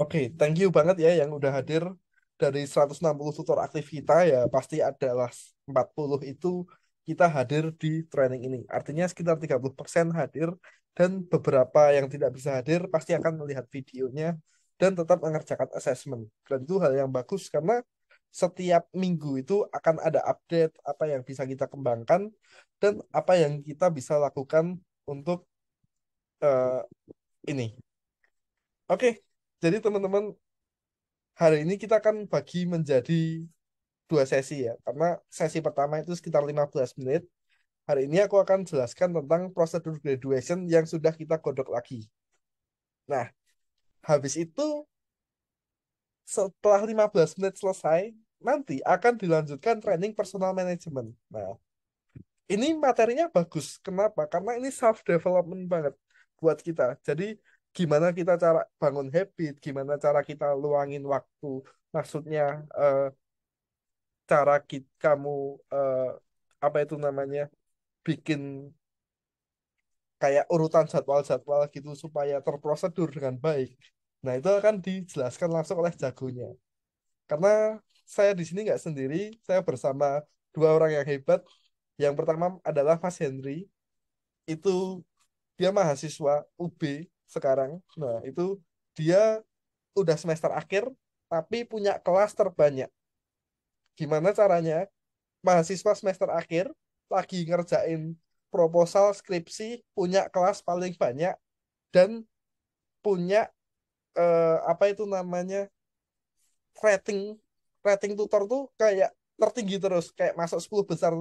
Oke, thank you banget ya yang udah hadir. Dari 160 tutor aktif kita ya pasti adalah 40 itu kita hadir di training ini. Artinya sekitar 30% hadir dan beberapa yang tidak bisa hadir pasti akan melihat videonya dan tetap mengerjakan assessment. Dan itu hal yang bagus karena setiap minggu itu akan ada update apa yang bisa kita kembangkan dan apa yang kita bisa lakukan untuk eh, ini. Oke, jadi teman-teman hari ini kita akan bagi menjadi dua sesi ya. Karena sesi pertama itu sekitar 15 menit. Hari ini aku akan jelaskan tentang prosedur graduation yang sudah kita godok lagi. Nah, habis itu setelah 15 menit selesai, nanti akan dilanjutkan training personal management. Nah, ini materinya bagus. Kenapa? Karena ini self development banget buat kita. Jadi gimana kita cara bangun habit, gimana cara kita luangin waktu. Maksudnya eh, cara kamu eh, apa itu namanya bikin kayak urutan jadwal-jadwal gitu supaya terprosedur dengan baik. Nah, itu akan dijelaskan langsung oleh jagonya. Karena saya di sini nggak sendiri, saya bersama dua orang yang hebat. Yang pertama adalah Mas Henry, itu dia mahasiswa UB sekarang. Nah, itu dia udah semester akhir, tapi punya kelas terbanyak. Gimana caranya? Mahasiswa semester akhir lagi ngerjain proposal skripsi, punya kelas paling banyak dan punya apa itu namanya rating rating tutor tuh kayak tertinggi terus kayak masuk 10 besar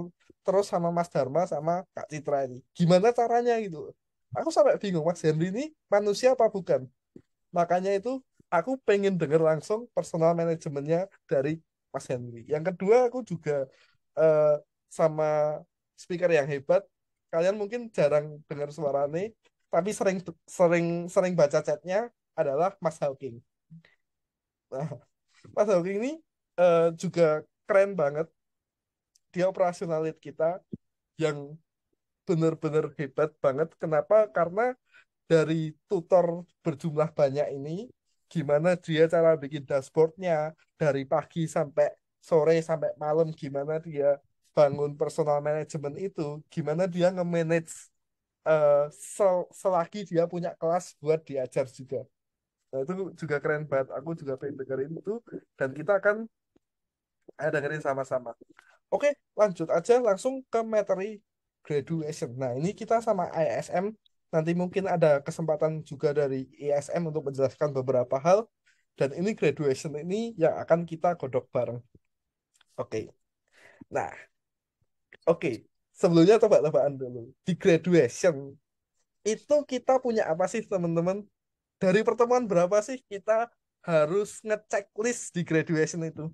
terus sama Mas Dharma sama Kak Citra ini. Gimana caranya gitu? Aku sampai bingung Mas Henry ini manusia apa bukan? Makanya itu aku pengen denger langsung personal manajemennya dari Mas Henry. Yang kedua aku juga eh, sama speaker yang hebat. Kalian mungkin jarang dengar suaranya, tapi sering sering sering baca chatnya adalah Mas Hawking. Nah, Mas Hawking ini juga keren banget. Dia operasionalit kita yang bener-bener hebat banget. Kenapa? Karena dari tutor berjumlah banyak ini, gimana dia cara bikin dashboardnya dari pagi sampai sore sampai malam, gimana dia bangun personal management itu, gimana dia nge-manage selagi dia punya kelas buat diajar juga. Nah, itu juga keren banget. Aku juga pengen dengerin itu dan kita akan dengerin sama-sama. Oke, lanjut aja langsung ke materi graduation. Nah, ini kita sama ISM. Nanti mungkin ada kesempatan juga dari ISM untuk menjelaskan beberapa hal. Dan ini graduation ini yang akan kita godok bareng. Oke. Nah, oke. Sebelumnya tebak-tebakan dulu. Di graduation, itu kita punya apa sih, teman-teman? Dari pertemuan berapa sih kita harus ngecek list di graduation itu?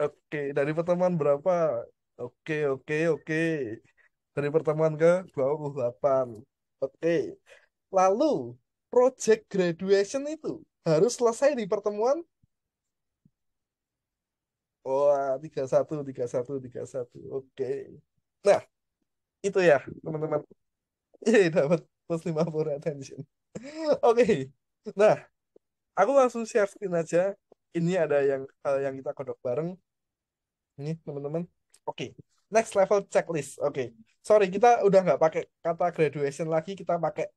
Oke, dari pertemuan berapa? Oke, oke, oke. Dari pertemuan ke 28. Oke. Lalu, project graduation itu harus selesai di pertemuan. Wah, 31, 31, 31. Oke. Nah, itu ya, teman-teman. Yeay, dapat plus 50 attention. Oke. Nah, aku langsung share screen aja. Ini ada yang hal yang kita kodok bareng. Ini, teman-teman. Oke. Next level checklist. Oke. Sorry, kita udah nggak pakai kata graduation lagi, kita pakai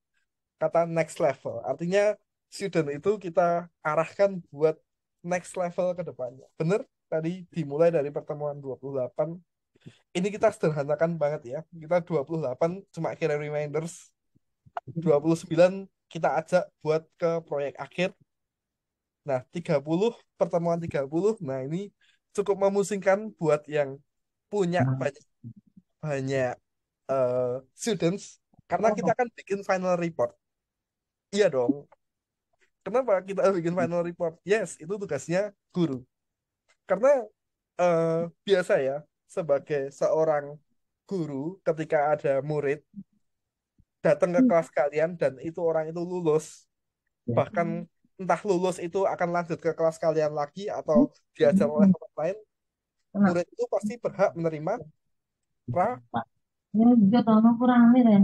kata next level. Artinya student itu kita arahkan buat next level ke depannya. Bener? Tadi dimulai dari pertemuan 28. Ini kita sederhanakan banget ya. Kita 28 cuma kira reminders. 29 kita ajak buat ke proyek akhir. Nah, 30 pertemuan 30. Nah, ini cukup memusingkan buat yang punya banyak banyak eh, students karena kita akan bikin final report. Iya dong. Kenapa kita bikin final report? Yes, itu tugasnya guru. Karena eh, biasa ya, sebagai seorang guru, ketika ada murid datang ke kelas kalian dan itu orang itu lulus, bahkan entah lulus itu akan lanjut ke kelas kalian lagi atau diajar oleh tempat lain, murid itu pasti berhak menerima ra- Ya, juga tahun kurang nih, Ren.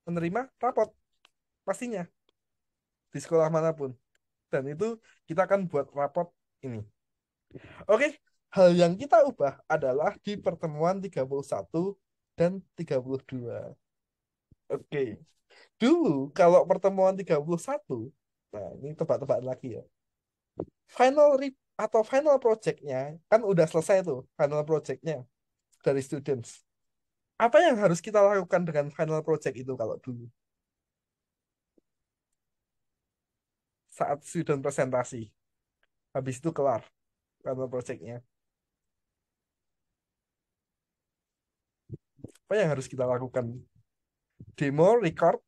menerima rapot pastinya. di sekolah manapun. Dan itu kita akan buat raport ini. Oke, hal yang kita ubah adalah di pertemuan 31 dan 32. Oke, dulu kalau pertemuan 31, nah ini tebak-tebakan lagi ya. Atau final projectnya kan udah selesai tuh final projectnya dari students. Apa yang harus kita lakukan dengan final project itu kalau dulu saat student presentasi? Habis itu kelar final projectnya. Apa yang harus kita lakukan? Demo, record,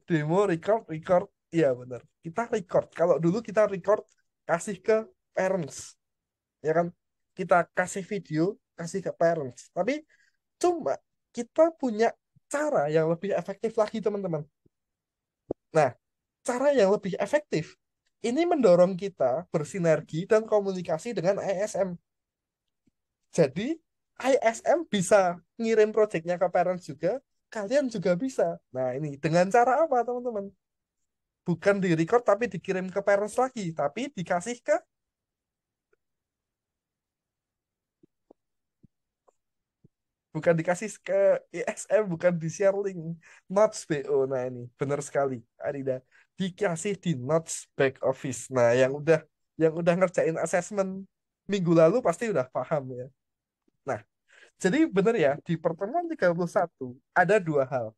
demo, record, record. Iya benar. Kita record. Kalau dulu kita record kasih ke parents, ya kan? Kita kasih video, kasih ke parents. Tapi cuma kita punya cara yang lebih efektif lagi, teman-teman. Nah, cara yang lebih efektif ini mendorong kita bersinergi dan komunikasi dengan ISM. Jadi, ISM bisa ngirim proyeknya ke parents juga, kalian juga bisa. Nah, ini dengan cara apa, teman-teman? Bukan di record tapi dikirim ke parents lagi, tapi dikasih ke bukan dikasih ke ISM, bukan di share link. Notes BO. Nah, ini benar sekali, Arida. Dikasih di notes back office. Nah, yang udah ngerjain assessment minggu lalu pasti udah paham ya. Nah, jadi benar ya, di pertemuan 31 ada dua hal.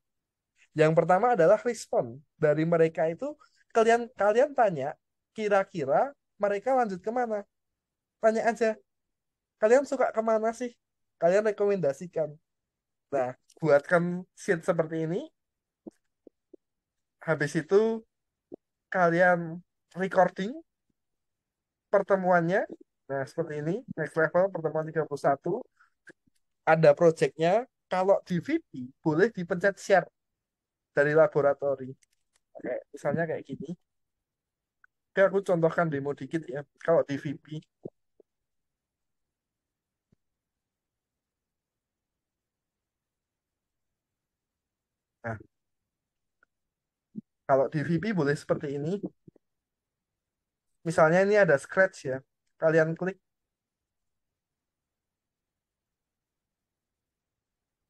Yang pertama adalah respon dari mereka itu, kalian kalian tanya kira-kira mereka lanjut kemana? Tanya aja, kalian suka kemana sih? Kalian rekomendasikan. Nah, buatkan sheet seperti ini. Habis itu kalian recording pertemuannya. Nah, seperti ini. Next level pertemuan 31. Ada projectnya. Kalau di VP, boleh dipencet share dari laboratori. Oke, misalnya kayak gini. Oke, aku contohkan demo dikit ya. Kalau di VP. Nah, kalau di VP boleh seperti ini. Misalnya ini ada scratch ya. Kalian klik.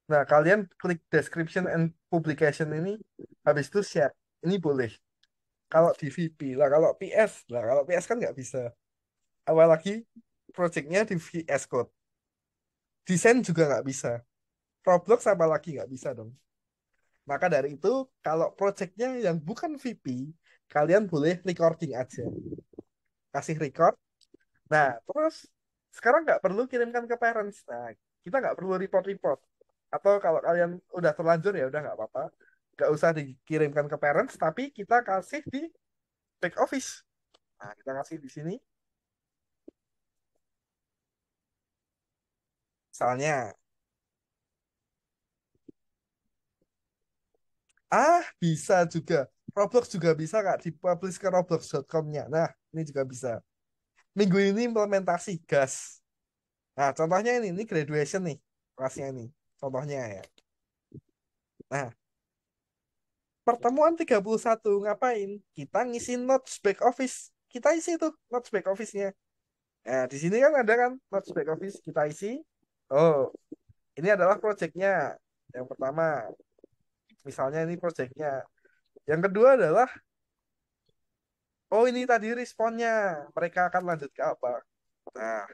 Nah, kalian klik description and publication ini. Habis itu share. Ini boleh. Kalau di VP lah, kalau PS lah, kalau PS kan nggak bisa. Apalagi projectnya di VS Code. Desain juga nggak bisa. Roblox apalagi nggak bisa dong. Maka dari itu, kalau projectnya yang bukan VP, kalian boleh recording aja. Kasih record. Nah, terus sekarang nggak perlu kirimkan ke parents. Nah, kita nggak perlu report-report. Atau kalau kalian udah terlanjur ya udah nggak apa-apa. Nggak usah dikirimkan ke parents, tapi kita kasih di back office. Nah, kita kasih di sini. Misalnya, bisa juga. Roblox juga bisa Kak, dipublish ke roblox.com-nya. Nah, ini juga bisa. Minggu ini implementasi gas. Nah, contohnya ini graduation nih. Kelasnya ini. Contohnya ya. Nah, pertemuan 31 ngapain? Kita ngisi notes back office. Kita isi tuh notes back office-nya. Nah, di sini kan ada kan notes back office. Kita isi. Oh, ini adalah projectnya. Yang pertama, misalnya ini projectnya. Yang kedua adalah, oh ini tadi responnya. Mereka akan lanjut ke apa? Nah,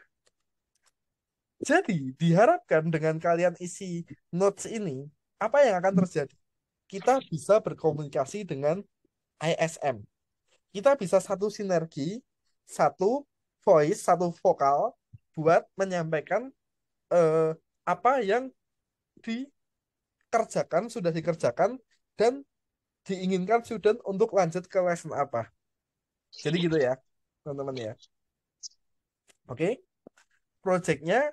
jadi diharapkan dengan kalian isi notes ini, apa yang akan terjadi? Kita bisa berkomunikasi dengan ISM. Kita bisa satu sinergi, satu voice, satu vokal buat menyampaikan eh, apa yang dikerjakan, sudah dikerjakan, dan diinginkan student untuk lanjut ke lesson apa. Jadi gitu ya, teman-teman ya. Oke, projectnya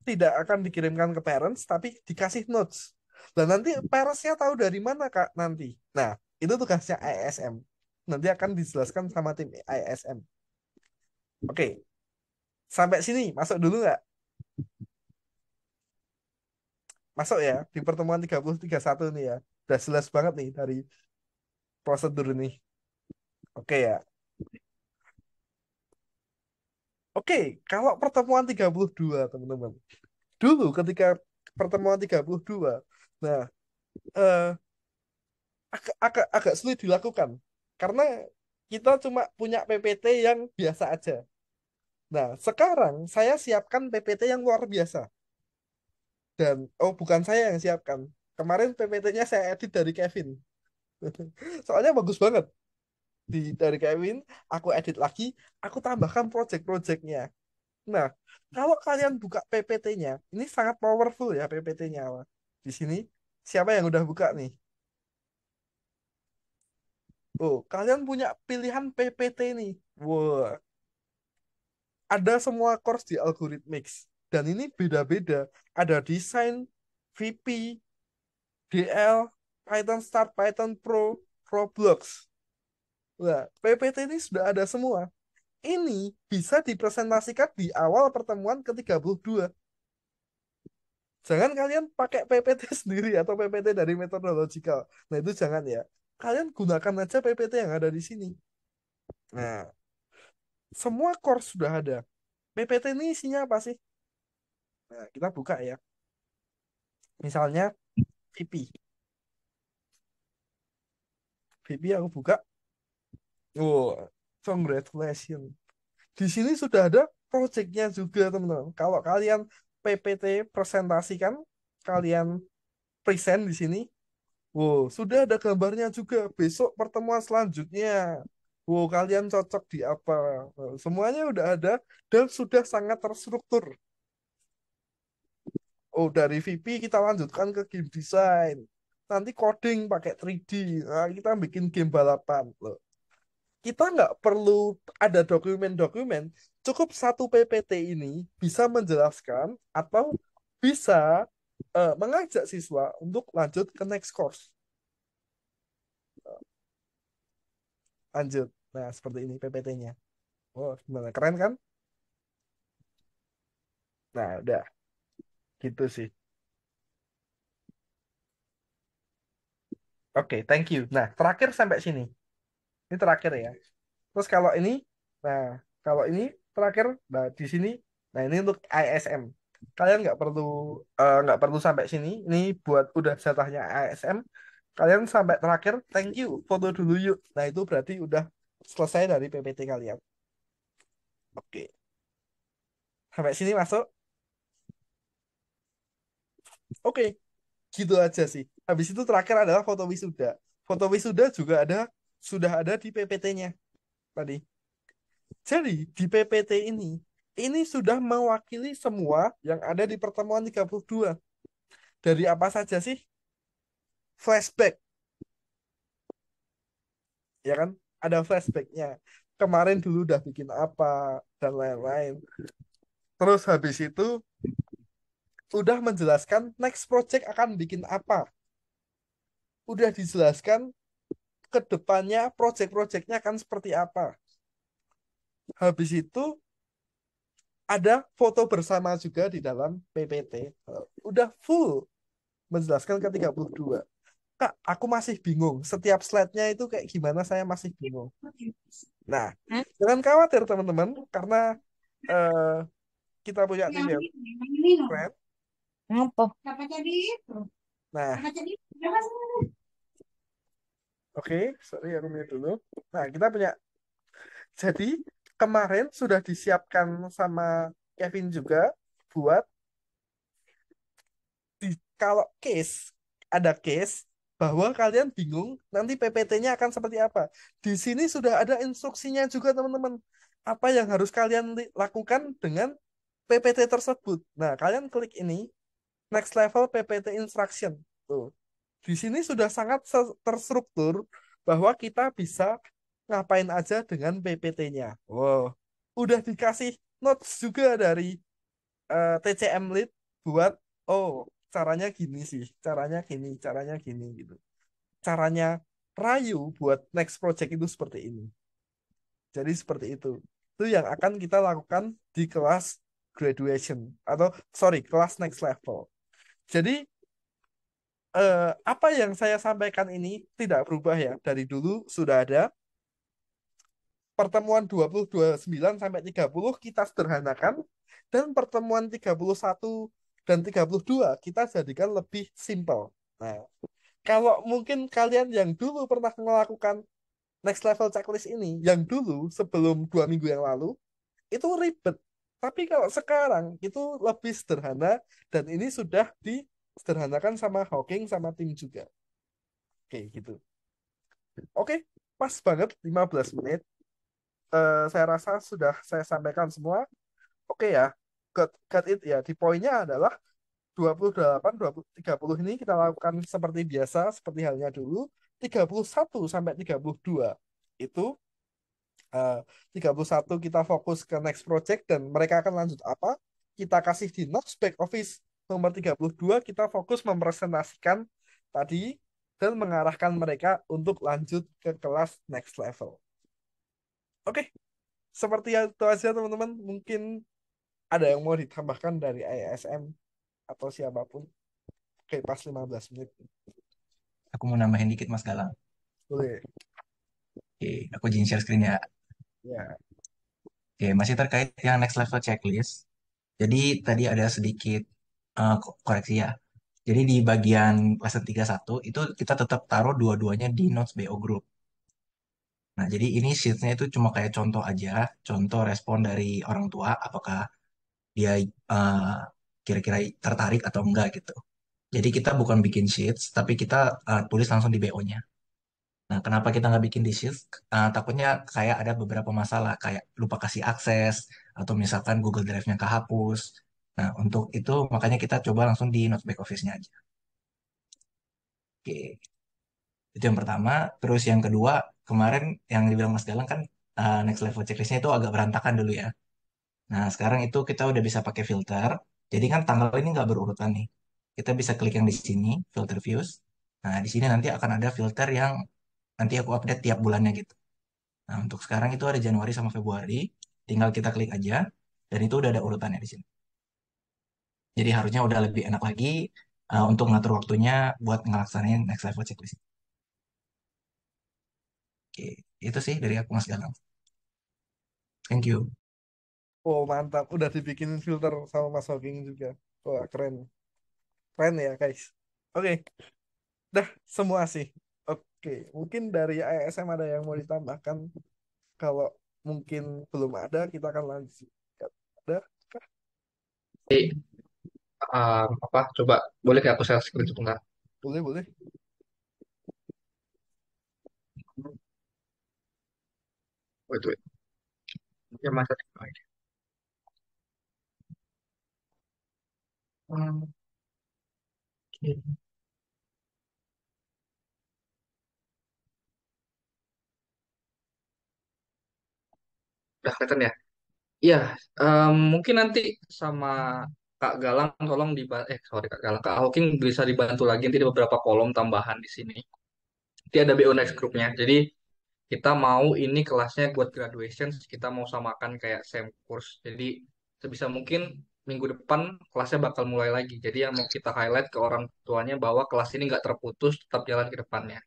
tidak akan dikirimkan ke parents, tapi dikasih notes. Dan nanti parentsnya tahu dari mana, Kak, nanti. Nah, itu tugasnya ISM. Nanti akan dijelaskan sama tim ISM. Oke, sampai sini masuk dulu nggak? Masuk ya, di pertemuan 30 31 nih ya. Udah jelas banget nih dari prosedur ini. Oke ya. Oke, kalau pertemuan 32 teman-teman. Dulu ketika pertemuan 32, nah eh, agak sulit dilakukan karena kita cuma punya PPT yang biasa aja. Nah, sekarang saya siapkan PPT yang luar biasa. Dan, oh bukan saya yang siapkan. Kemarin PPT-nya saya edit dari Kevin. Soalnya bagus banget. Dari Kevin, aku edit lagi, aku tambahkan project-projectnya. Nah, kalau kalian buka PPT-nya, ini sangat powerful ya PPT-nya. Di sini, siapa yang udah buka nih? Oh, kalian punya pilihan PPT nih. Wow, ada semua course di Algorithmics. Dan ini beda-beda. Ada desain, VP, DL, Python Start, Python Pro, Roblox. Nah, PPT ini sudah ada semua. Ini bisa dipresentasikan di awal pertemuan ke-32. Jangan kalian pakai PPT sendiri atau PPT dari methodological. Nah, itu jangan ya. Kalian gunakan aja PPT yang ada di sini. Nah, semua course sudah ada. PPT ini isinya apa sih? Nah, kita buka ya. Misalnya VP. VP aku buka. Oh, congratulations. Di sini sudah ada projectnya juga, teman-teman. Kalau kalian PPT presentasikan, kalian present di sini. Wow, sudah ada gambarnya juga. Besok pertemuan selanjutnya. Wow, kalian cocok di apa? Semuanya udah ada dan sudah sangat terstruktur. Oh, dari VP kita lanjutkan ke game design. Nanti coding pakai 3D. Nah, kita bikin game balapan. Loh, kita nggak perlu ada dokumen-dokumen. Cukup satu PPT ini bisa menjelaskan atau bisa mengajak siswa untuk lanjut ke next course. Lanjut. Nah, seperti ini PPT-nya. Oh, gimana? Keren kan? Nah, udah. Gitu sih. Oke, thank you. Nah, terakhir sampai sini. Ini terakhir ya. Terus kalau ini, nah, kalau ini terakhir, nah di sini, nah ini untuk ISM. Kalian nggak perlu sampai sini. Ini buat udah jatahnya ISM. Kalian sampai terakhir, thank you, foto dulu yuk. Nah itu berarti udah selesai dari PPT kalian. Oke, sampai sini masuk. Oke, gitu aja sih. Habis itu terakhir adalah foto wisuda. Foto wisuda juga sudah ada di PPT-nya tadi. Jadi di PPT ini sudah mewakili semua yang ada di pertemuan 32. Dari apa saja sih? Flashback, ya kan? Ada flashbacknya. Kemarin dulu udah bikin apa dan lain-lain. Terus habis itu udah menjelaskan next project akan bikin apa. Udah dijelaskan ke depannya project-projectnya akan seperti apa. Habis itu ada foto bersama juga di dalam PPT. Udah full menjelaskan ke 32. Kak, aku masih bingung. Setiap slide-nya itu kayak gimana saya masih bingung. Nah, jangan khawatir teman-teman, karena eh, kita punya tim yang keren. Ngapa? Nah, oke, sorry aku mute dulu. Nah, kita punya. Jadi kemarin sudah disiapkan sama Kevin juga buat kalau ada case bahwa kalian bingung nanti PPT-nya akan seperti apa. Di sini sudah ada instruksinya juga teman-teman. Apa yang harus kalian lakukan dengan PPT tersebut. Nah, kalian klik ini next level PPT instruction. Tuh. Di sini sudah sangat terstruktur bahwa kita bisa ngapain aja dengan PPT-nya. Wow. Udah dikasih notes juga dari TCM Lead buat oh caranya gini sih, caranya gini gitu. Caranya Rayu buat next project itu seperti ini. Jadi seperti itu. Itu yang akan kita lakukan di kelas graduation atau sorry kelas next level. Jadi Apa yang saya sampaikan ini tidak berubah ya. Dari dulu sudah ada pertemuan 29 sampai 30 kita sederhanakan dan pertemuan 31 dan 32 kita jadikan lebih simpel. Nah, kalau mungkin kalian yang dulu pernah melakukan next level checklist ini, yang dulu sebelum 2 minggu yang lalu, itu ribet. Tapi kalau sekarang itu lebih sederhana dan ini sudah disederhanakan sama Hawking sama tim juga. Oke, gitu. Oke, pas banget 15 menit. Saya rasa sudah saya sampaikan semua. Oke ya, got it ya. Di poinnya adalah 28, 20, 30 ini kita lakukan seperti biasa, seperti halnya dulu. 31 sampai 32 itu, eh, 31 kita fokus ke next project dan mereka akan lanjut apa. Kita kasih di notes back office nomor 32 kita fokus mempresentasikan tadi dan mengarahkan mereka untuk lanjut ke kelas next level. Oke, seperti itu aja teman-teman. Mungkin ada yang mau ditambahkan dari ISM atau siapapun. Oke, pas 15 menit. Aku mau nambahin dikit Mas Galang. Boleh. Oke, aku izin share screen ya. Ya. Oke, masih terkait yang next level checklist. Jadi tadi ada sedikit koreksi ya. Jadi di bagian lesson 31 itu kita tetap taruh dua-duanya di notes BO group. Nah, jadi ini sheetsnya itu cuma kayak contoh aja, contoh respon dari orang tua, apakah dia eh, kira-kira tertarik atau enggak gitu. Jadi kita bukan bikin sheets, tapi kita tulis langsung di BO-nya. Nah, kenapa kita nggak bikin di sheets? Takutnya kayak ada beberapa masalah, kayak lupa kasih akses, atau misalkan Google Drive-nya kehapus. Nah, untuk itu makanya kita coba langsung di notes back office-nya aja. Oke, itu yang pertama. Terus yang kedua, kemarin yang dibilang Mas Galang kan next level checklist-nya itu agak berantakan dulu ya. Nah, sekarang itu kita udah bisa pakai filter. Jadi kan tanggal ini nggak berurutan nih. Kita bisa klik yang di sini, filter views. Nah, di sini nanti akan ada filter yang nanti aku update tiap bulannya gitu. Nah, untuk sekarang itu ada Januari sama Februari. Tinggal kita klik aja, dan itu udah ada urutannya di sini. Jadi harusnya udah lebih enak lagi untuk ngatur waktunya buat ngelaksanain next level checklist. Oke, itu sih dari aku Mas Galang. Thank you. Oh, mantap. Udah dibikinin filter sama Mas Hawking juga. Wah, keren. Keren ya, guys. Oke, dah semua sih. Oke, mungkin dari ISM ada yang mau ditambahkan. Kalau mungkin belum ada, kita akan lanjut. Ada? Jadi, apa? Coba boleh kayak aku share screen sebentar. Boleh, boleh. Wait, wait. Ya, Mas. Oke. Udah kelihatan ya? Iya, mungkin nanti sama Kak Galang tolong sorry Kak Galang, Kak Hawking bisa dibantu lagi nanti ada beberapa kolom tambahan di sini. Nanti ada BO next groupnya. Jadi kita mau ini kelasnya buat graduation, kita mau samakan kayak same course. Jadi sebisa mungkin minggu depan kelasnya bakal mulai lagi. Jadi yang mau kita highlight ke orang tuanya bahwa kelas ini nggak terputus, tetap jalan ke depannya.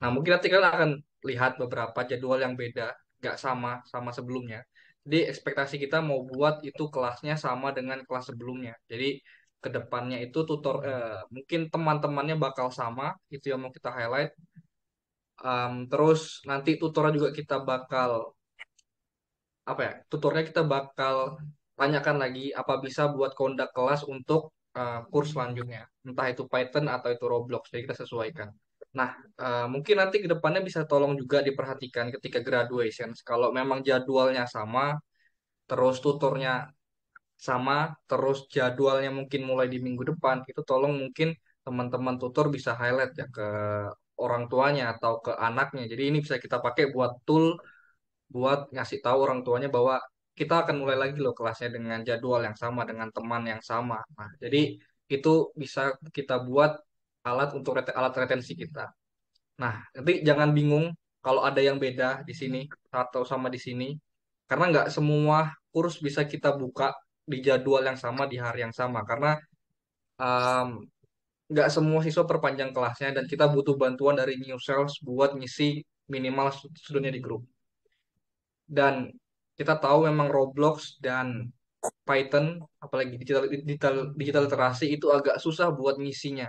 Nah, mungkin nanti kalian akan lihat beberapa jadwal yang beda, nggak sama sama sebelumnya. Jadi ekspektasi kita mau buat itu kelasnya sama dengan kelas sebelumnya. Jadi ke depannya itu mungkin teman-temannya bakal sama, itu yang mau kita highlight. Terus nanti tutornya juga kita bakal tutornya kita bakal tanyakan lagi apa bisa buat conduct kelas untuk kurs selanjutnya, entah itu Python atau itu Roblox, jadi kita sesuaikan. Nah, mungkin nanti ke depannya bisa tolong juga diperhatikan ketika graduation, kalau memang jadwalnya sama, terus tutornya sama, terus jadwalnya mungkin mulai di minggu depan, itu tolong mungkin teman-teman tutor bisa highlight ya ke orang tuanya atau ke anaknya. Jadi ini bisa kita pakai buat tool buat ngasih tahu orang tuanya bahwa kita akan mulai lagi loh kelasnya dengan jadwal yang sama, dengan teman yang sama. Nah, jadi itu bisa kita buat alat retensi kita. Nah, nanti jangan bingung kalau ada yang beda di sini atau sama di sini, karena nggak semua kurs bisa kita buka di jadwal yang sama di hari yang sama, karena um, nggak semua siswa perpanjang kelasnya dan kita butuh bantuan dari new sales buat ngisi minimal studentnya di grup. Dan kita tahu memang Roblox dan Python, apalagi digital literasi itu agak susah buat ngisinya.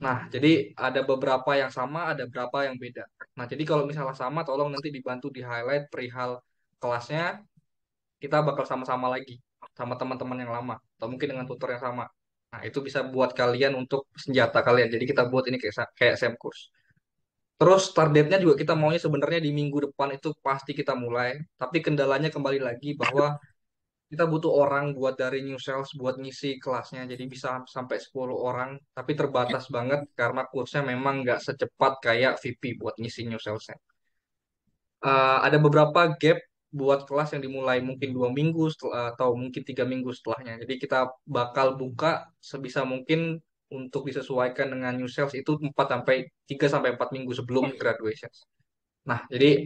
Nah, jadi ada beberapa yang sama, ada beberapa yang beda. Nah, jadi kalau misalnya sama, tolong nanti dibantu di highlight perihal kelasnya, kita bakal sama-sama lagi sama teman-teman yang lama, atau mungkin dengan tutor yang sama. Nah, itu bisa buat kalian untuk senjata kalian. Jadi kita buat ini kayak SEM course. Terus start date-nya juga kita maunya sebenarnya di minggu depan itu pasti kita mulai. Tapi kendalanya kembali lagi bahwa kita butuh orang buat dari new sales buat ngisi kelasnya. Jadi bisa sampai 10 orang. Tapi terbatas banget karena kursnya memang nggak secepat kayak VP buat ngisi new salesnya. Ada beberapa gap buat kelas yang dimulai mungkin 2 minggu atau mungkin 3 minggu setelahnya. Jadi kita bakal buka sebisa mungkin untuk disesuaikan dengan new sales itu 3 sampai 4 minggu sebelum graduation. Nah, jadi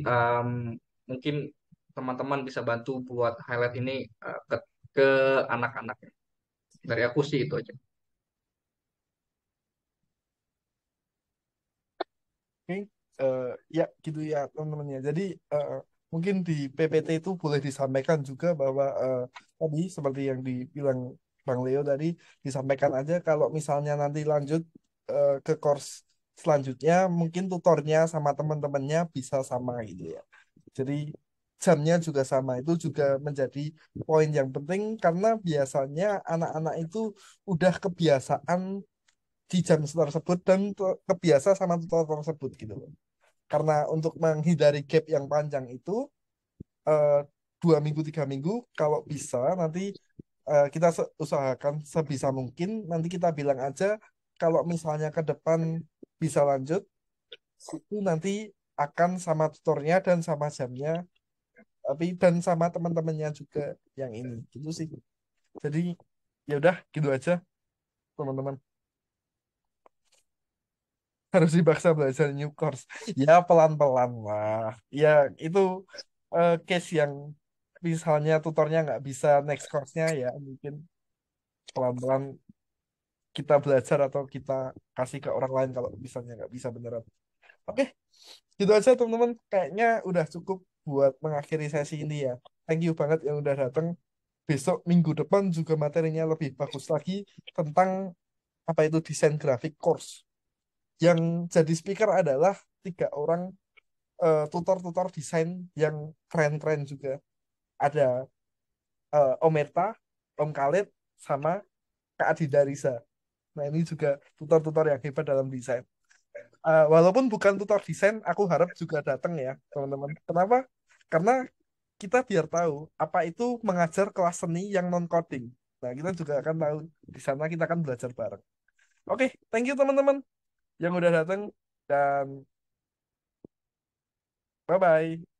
mungkin teman-teman bisa bantu buat highlight ini ke anak-anak. Dari aku sih itu aja. Oke, eh, ya gitu ya teman-teman ya. Jadi mungkin di PPT itu boleh disampaikan juga bahwa tadi seperti yang dibilang Bang Leo tadi, disampaikan aja kalau misalnya nanti lanjut ke course selanjutnya, mungkin tutornya sama teman-temannya bisa sama gitu ya. Jadi jamnya juga sama. Itu juga menjadi poin yang penting karena biasanya anak-anak itu udah kebiasaan di jam tersebut dan kebiasa sama tutor tersebut gitu loh. Karena untuk menghindari gap yang panjang itu eh, 2 minggu 3 minggu kalau bisa nanti kita usahakan sebisa mungkin nanti kita bilang aja kalau misalnya ke depan bisa lanjut itu nanti akan sama tutornya dan sama jamnya tapi dan sama teman-temannya juga yang ini gitu sih. Jadi ya udah gitu aja teman-teman. Harus dipaksa belajar new course ya pelan-pelan lah ya itu case yang misalnya tutornya nggak bisa next course-nya ya mungkin pelan-pelan kita belajar atau kita kasih ke orang lain kalau misalnya nggak bisa beneran. Oke, gitu aja teman-teman, kayaknya udah cukup buat mengakhiri sesi ini ya. Thank you banget yang udah datang. Besok minggu depan juga materinya lebih bagus lagi tentang apa itu desain grafik course. Yang jadi speaker adalah 3 orang tutor-tutor desain yang keren-keren juga. Ada Om Merta, Om Khalid, sama Kak Adinda Risa. Nah ini juga tutor-tutor yang hebat dalam desain. Walaupun bukan tutor desain, aku harap juga datang ya teman-teman. Kenapa? Karena kita biar tahu apa itu mengajar kelas seni yang non coding. Nah kita juga akan tahu di sana kita akan belajar bareng. Oke, thank you teman-teman yang udah datang dan bye bye.